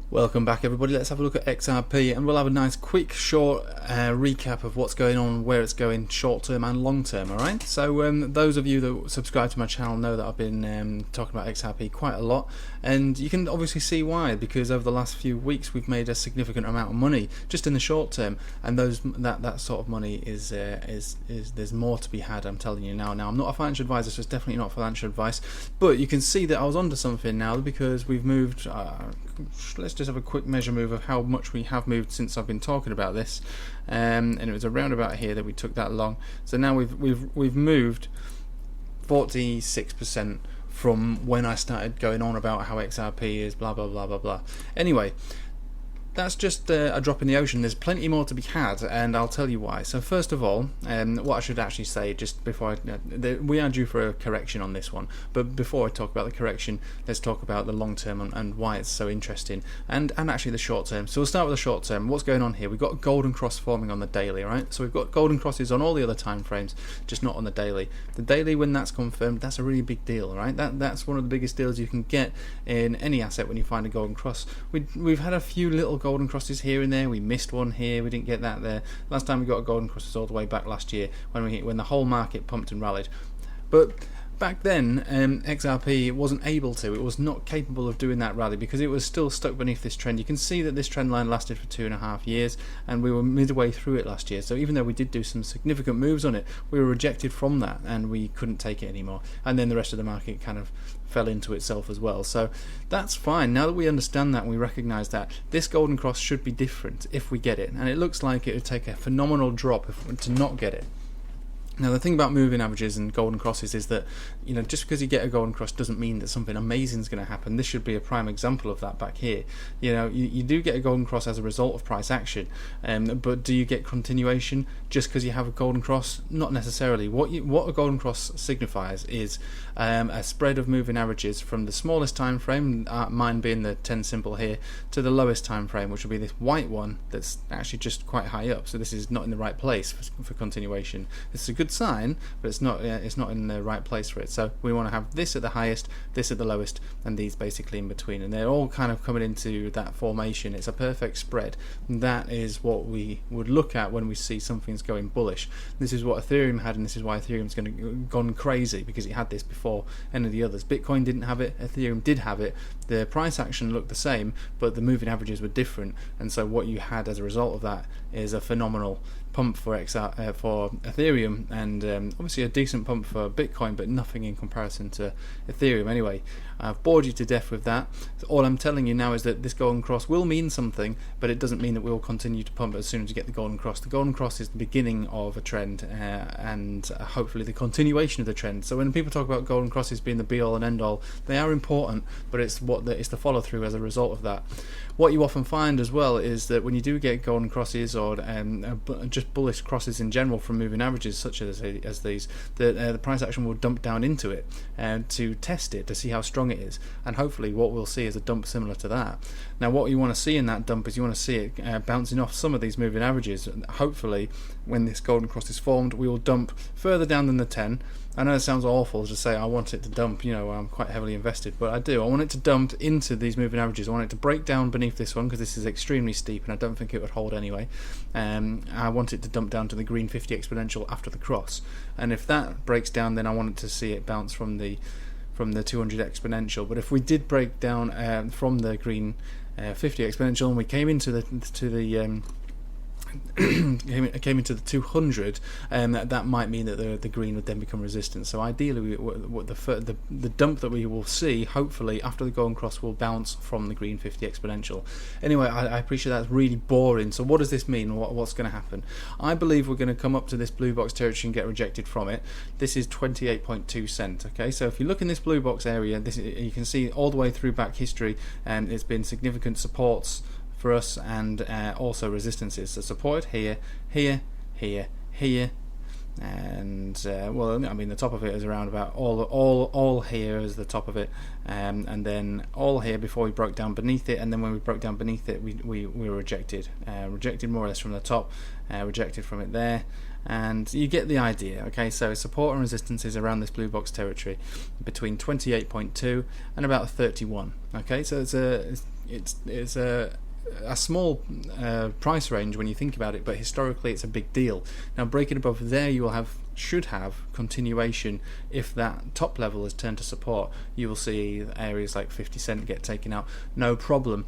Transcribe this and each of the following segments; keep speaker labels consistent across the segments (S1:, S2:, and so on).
S1: Welcome back everybody, let's have a look at XRP and we'll have a nice quick short recap of what's going on, where it's going short term and long term, alright? So those of you that subscribe to my channel know that I've been talking about XRP quite a lot, and you can obviously see why, because over the last few weeks we've made a significant amount of money just in the short term, and that sort of money is there's more to be had, I'm telling you now. Now I'm not a financial advisor, so it's definitely not financial advice, but you can see that I was onto something now because we've moved, let's just have a quick measure move of how much we have moved since I've been talking about this, and it was around about here that we took that long. So now we've moved 46% from when I started going on about how XRP is blah blah blah blah blah. Anyway, that's just a drop in the ocean. There's plenty more to be had, and I'll tell you why. So first of all, what I should actually say, just before we are due for a correction on this one, but before I talk about the correction, let's talk about the long term and why it's so interesting, and actually the short term. So we'll start with the short term. What's going on here? We've got a golden cross forming on the daily, right? So we've got golden crosses on all the other time frames, just not on the daily. The daily, when that's confirmed, that's a really big deal, right? That's one of the biggest deals you can get in any asset when you find a golden cross. We've had a few little golden crosses here and there. We missed one here, we didn't get that there. Last time we got a golden cross was all the way back last year when the whole market pumped and rallied. But back then XRP wasn't able to, it was not capable of doing that rally because it was still stuck beneath this trend. You can see that this trend line lasted for 2.5 years, and we were midway through it last year. So even though we did do some significant moves on it, we were rejected from that and we couldn't take it anymore, and then the rest of the market kind of fell into itself as well. So that's fine. Now that we understand that and we recognize that, this golden cross should be different if we get it, and it looks like it would take a phenomenal drop to not get it. Now the thing about moving averages and golden crosses is that, you know, just because you get a golden cross doesn't mean that something amazing is going to happen. This should be a prime example of that back here. You know, you do get a golden cross as a result of price action, but do you get continuation just because you have a golden cross? Not necessarily. What a golden cross signifies is a spread of moving averages from the smallest time frame, mine being the 10 simple here, to the lowest time frame, which will be this white one that's actually just quite high up. So this is not in the right place for continuation. This is a good sign, but it's not in the right place for it. So we want to have this at the highest, this at the lowest, and these basically in between, and they're all kind of coming into that formation. It's a perfect spread. That is what we would look at when we see something's going bullish. This is what Ethereum had, and this is why Ethereum's gone crazy, because it had this before any of the others. Bitcoin didn't have it, Ethereum did have it. The price action looked the same, but the moving averages were different, and so what you had as a result of that is a phenomenal pump for Ethereum, and obviously a decent pump for Bitcoin, but nothing in comparison to Ethereum. Anyway, I've bored you to death with that. All I'm telling you now is that this golden cross will mean something, but it doesn't mean that we'll continue to pump as soon as you get the golden cross. The golden cross is the beginning of a trend, and hopefully the continuation of the trend. So when people talk about golden crosses being the be all and end all, they are important, but it's the follow through as a result of that. What you often find as well is that when you do get golden crosses, or just bullish crosses in general from moving averages such as these, the price action will dump down into it to test it, to see how strong it is, and hopefully what we'll see is a dump similar to that. Now what you want to see in that dump is you want to see it bouncing off some of these moving averages. Hopefully when this golden cross is formed, we will dump further down than the 10. I know it sounds awful to say I want it to dump, you know, I'm quite heavily invested, but I do. I want it to dump into these moving averages. I want it to break down beneath this one, because this is extremely steep and I don't think it would hold anyway. I want it to dump down to the green 50 exponential after the cross, and if that breaks down, then I want to see it bounce from the 200 exponential. But if we did break down from the green 50 exponential and we came into the came into the 200, that might mean that the green would then become resistant. So ideally the dump that we will see, hopefully after the golden cross, will bounce from the green 50 exponential. Anyway, I appreciate that's really boring. So what does this mean? What's going to happen? I believe we're going to come up to this blue box territory and get rejected from it. This is 28.2 cents. Okay, so if you look in this blue box area, you can see all the way through back history, and it's been significant supports for us, and also resistances. So support here, here, here, here, and well, I mean the top of it is around about all here is the top of it, and then all here before we broke down beneath it, and then when we broke down beneath it, we were rejected more or less from the top, rejected from it there, and you get the idea. Okay, so support and resistance is around this blue box territory between 28.2 and about 31. Okay, so it's it's a small price range when you think about it, but historically it's a big deal. Now breaking above there, you will should have continuation. If that top level is turned to support, you will see areas like 50 cent get taken out, no problem.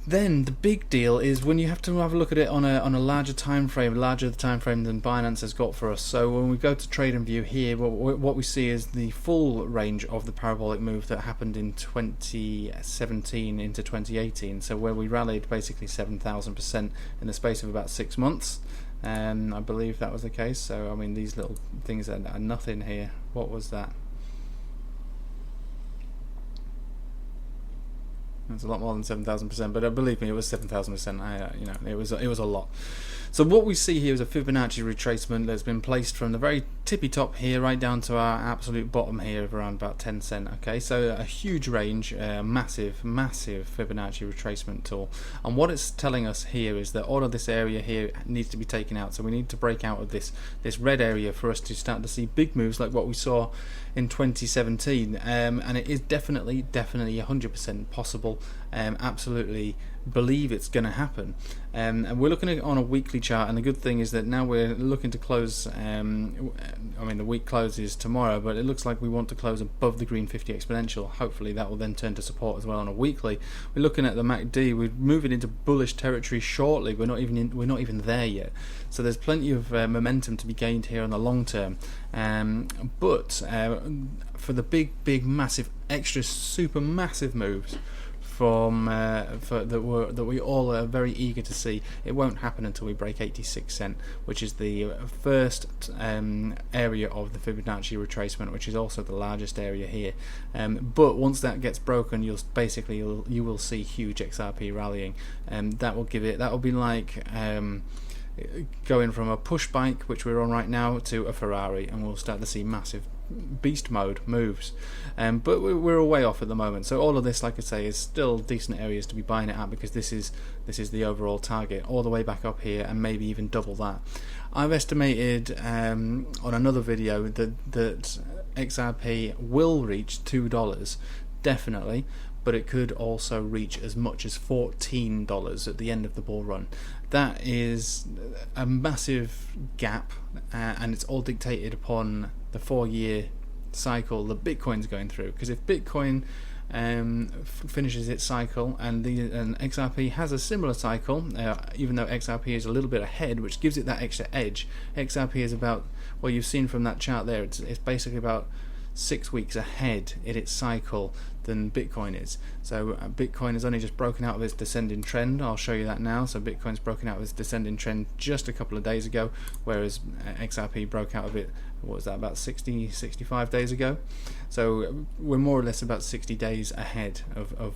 S1: Then the big deal is when you have to have a look at it on a larger time frame, larger time frame than Binance has got for us. So when we go to Trade and View here, what we see is the full range of the parabolic move that happened in 2017 into 2018. So where we rallied basically 7,000% in the space of about 6 months. I believe that was the case. So I mean, these little things are nothing here. What was that? It's a lot more than 7,000%, but believe me, it was 7,000%. You know, it was a lot. So what we see here is a Fibonacci retracement that's been placed from the very tippy top here right down to our absolute bottom here of around about 10 cent. Okay, so a huge range, massive Fibonacci retracement tool. And what it's telling us here is that all of this area here needs to be taken out. So we need to break out of this red area for us to start to see big moves like what we saw in 2017. And it is definitely 100% possible. Absolutely believe it's going to happen, and we're looking at it on a weekly chart. And the good thing is that now we're looking to close. I mean, the week closes tomorrow, but it looks like we want to close above the green 50 exponential. Hopefully, that will then turn to support as well on a weekly. We're looking at the MACD. We're moving into bullish territory shortly. We're not even there yet. So there's plenty of momentum to be gained here on the long term. But for the big, massive, extra, super massive moves that we all are very eager to see, it won't happen until we break 86 cent, which is the first area of the Fibonacci retracement, which is also the largest area here. But once that gets broken, you will see huge XRP rallying, and that will be like going from a push bike, which we're on right now, to a Ferrari, and we'll start to see massive beast mode moves. But we're a way off at the moment, so all of this, like I say, is still decent areas to be buying it at, because this is the overall target, all the way back up here, and maybe even double that. I've estimated on another video that XRP will reach $2 definitely, but it could also reach as much as $14 at the end of the bull run. That is a massive gap, and it's all dictated upon the 4-year cycle that Bitcoin's going through. Because if Bitcoin finishes its cycle, and XRP has a similar cycle, even though XRP is a little bit ahead, which gives it that extra edge. XRP is about, well, you've seen from that chart there, it's basically about 6 weeks ahead in its cycle than Bitcoin is. So Bitcoin has only just broken out of its descending trend. I'll show you that now. So Bitcoin's broken out of its descending trend just a couple of days ago, whereas XRP broke out of it, what was that, about 65 days ago. So we're more or less about 60 days ahead of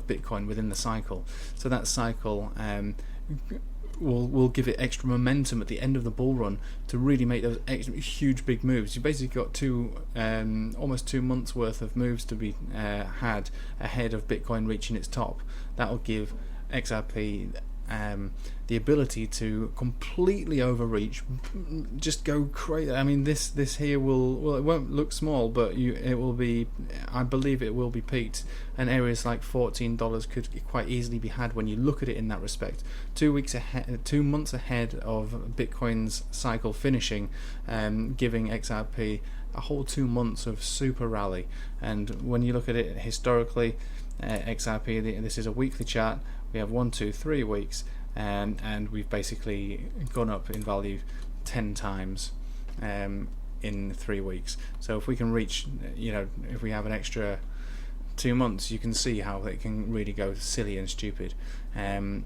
S1: Bitcoin within the cycle. So that cycle will give it extra momentum at the end of the bull run to really make those extra huge big moves. You basically got almost 2 months worth of moves to be had ahead of Bitcoin reaching its top. That will give XRP the ability to completely overreach, just go crazy. I mean, this here will, it won't look small, but it will be, I believe it will be peaked, and areas like $14 could quite easily be had when you look at it in that respect. 2 months ahead of Bitcoin's cycle finishing, giving XRP a whole 2 months of super rally. And when you look at it historically, XRP, this is a weekly chart, we have 1, 2, 3 weeks, and we've basically gone up in value 10 times in 3 weeks. So if we can reach, if we have an extra 2 months, you can see how it can really go silly and stupid. And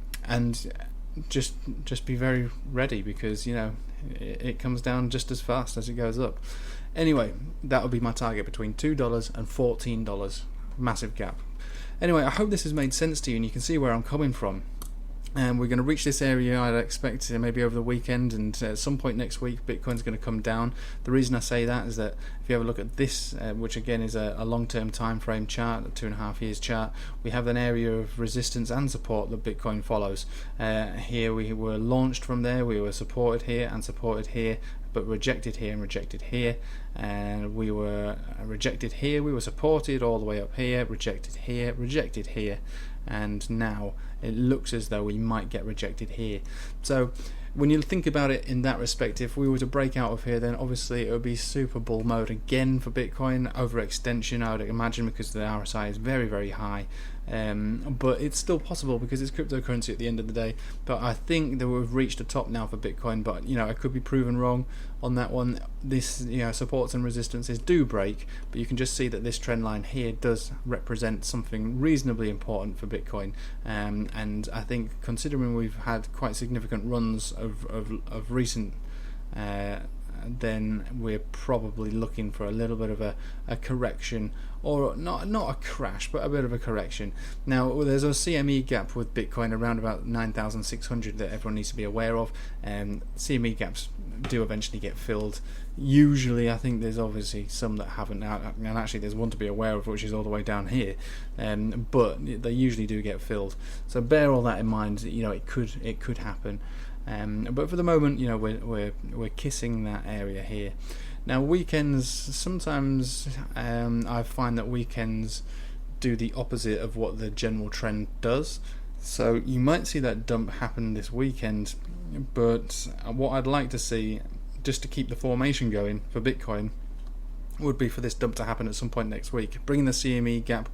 S1: just be very ready, because it comes down just as fast as it goes up. Anyway, that would be my target, between $2 and $14, massive gap. Anyway, I hope this has made sense to you and you can see where I'm coming from. And we're going to reach this area, I'd expect, maybe over the weekend, and at some point next week Bitcoin's going to come down. The reason I say that is that if you have a look at this, which again is a long-term time frame chart, a 2.5 years chart, we have an area of resistance and support that Bitcoin follows. Here we were launched from there, we were supported here and supported here, but rejected here and rejected here, and we were rejected here, we were supported all the way up here, rejected here, and now it looks as though we might get rejected here. So when you think about it in that respect, if we were to break out of here, then obviously it would be super bull mode again for Bitcoin, overextension I would imagine, because the RSI is very, very high. But it's still possible because it's cryptocurrency at the end of the day. But I think that we've reached a top now for Bitcoin, but I could be proven wrong on that one. This supports and resistances do break, but you can just see that this trend line here does represent something reasonably important for Bitcoin, and I think considering we've had quite significant runs of recent, then we're probably looking for a little bit of a correction, or not a crash, but a bit of a correction. Now there's a CME gap with Bitcoin around about 9,600 that everyone needs to be aware of, and CME gaps do eventually get filled. Usually, I think there's obviously some that haven't, and actually there's one to be aware of which is all the way down here, but they usually do get filled. So bear all that in mind. It could happen. But for the moment, we're kissing that area here. Now weekends, sometimes I find that weekends do the opposite of what the general trend does. So you might see that dump happen this weekend, but what I'd like to see, just to keep the formation going for Bitcoin, would be for this dump to happen at some point next week, bringing the CME gap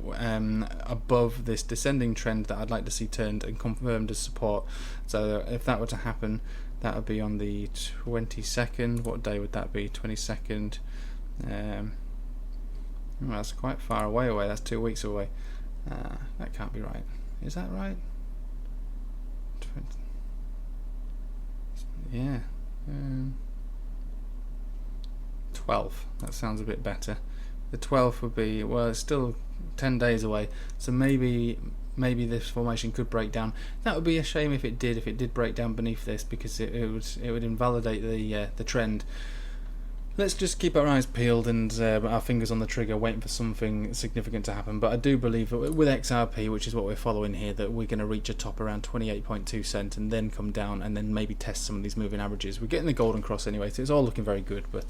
S1: above this descending trend that I'd like to see turned and confirmed as support. So if that were to happen, that would be on the 22nd. What day would that be? 22nd. That's quite far away. That's 2 weeks away. That can't be right. Is that right? Yeah. 12th. That sounds a bit better. The 12th would be, well, it's still 10 days away, so maybe this formation could break down. That would be a shame if it did break down beneath this, because it would invalidate the trend. Let's just keep our eyes peeled and our fingers on the trigger, waiting for something significant to happen. But I do believe that with XRP, which is what we're following here, that we're going to reach a top around 28.2 cents and then come down and then maybe test some of these moving averages. We're getting the golden cross anyway, so it's all looking very good. But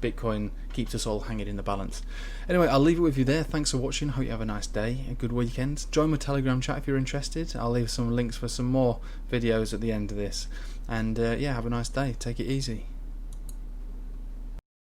S1: Bitcoin keeps us all hanging in the balance. Anyway, I'll leave it with you there. Thanks for watching. Hope you have a nice day, a good weekend. Join my Telegram chat if you're interested. I'll leave some links for some more videos at the end of this. And yeah, have a nice day. Take it easy.